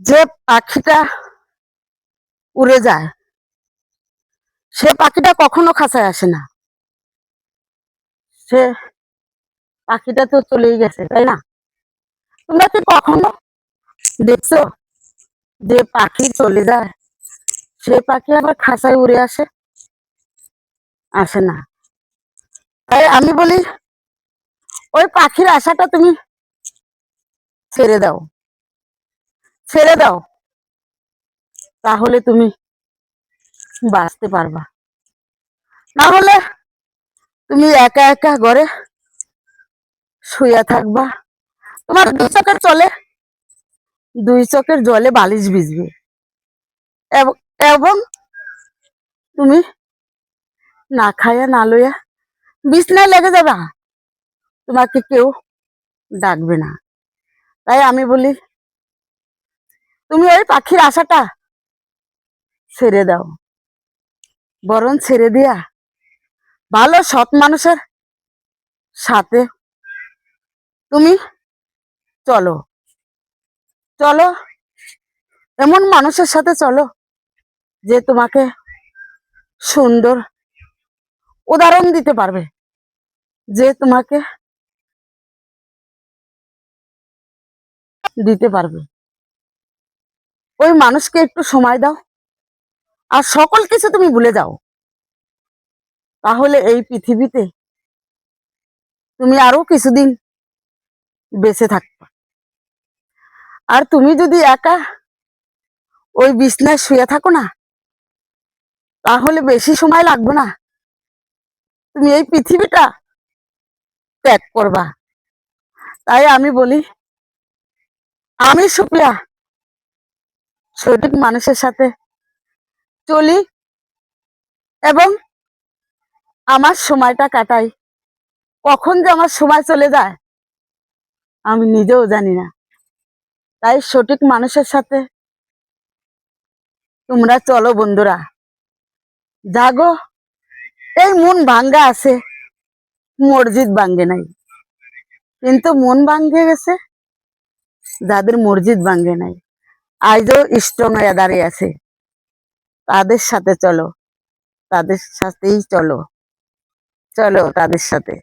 যে পাখিটা উড়ে যায় সে পাখিটা কখনো খাঁচায় আসে না। সে পাখিটা তো চলেই গেছে, তাই না? তোমরা কি কখনো দেখছো যে পাখি চলে যায় সে পাখি আবার খাঁচায় উড়ে আসে? আসে না। তাই আমি বলি ওই পাখির আশাটা তুমি ছেড়ে দাও, ছেড়ে দাও, তাহলে তুমি বাঁচতে পারবা। না হলে তুমি একা একা ঘরে শুয়ে থাকবা, তোমার দুই চোখের জলে বালিশ ভিজবে, এবং এবং তুমি না খাইয়া না লইয়া বিছনায় লেগে যাবা, তোমাকে কেউ ডাকবে না। তাই আমি বলি তুমি ওই পাখির আশাটা ছেড়ে দাও, বরং ছেড়ে দিয়া ভালো সৎ মানুষের সাথে তুমি চলো, চলো, এমন মানুষের সাথে চলো যে তোমাকে সুন্দর উদাহরণ দিতে পারবে, যে তোমাকে দিতে পারবে। ওই মানুষকে একটু সময় দাও, আর সকল কিছু তুমি ভুলে যাও, তাহলে এই পৃথিবীতে তুমি আরো কিছুদিন বেঁচে থাকবে। আর তুমি যদি একা ওই বিছনায় শুয়ে থাকো না, তাহলে বেশি সময় লাগবে না, তুমি এই পৃথিবীটা ত্যাগ করবা। তাই আমি বলি আমি সুপ্রিয়া সঠিক মানুষের সাথে চলি এবং আমার সময়টা কাটাই। কখন যে আমার সময় চলে যায় আমি নিজেও জানি না। তাই সঠিক মানুষের সাথে তোমরা চলো বন্ধুরা, জাগো। এই মন ভাঙ্গা আছে, মসজিদ ভাঙ্গে নাই, কিন্তু মন ভাঙ্গে গেছে যাদের মসজিদ ভাঙ্গে নাই, আজও স্ট্রং হয়ে দাঁড়িয়ে আছে। তাদের সাথে চলো, তাদের সাথেই চলো, চলো তাদের সাথে।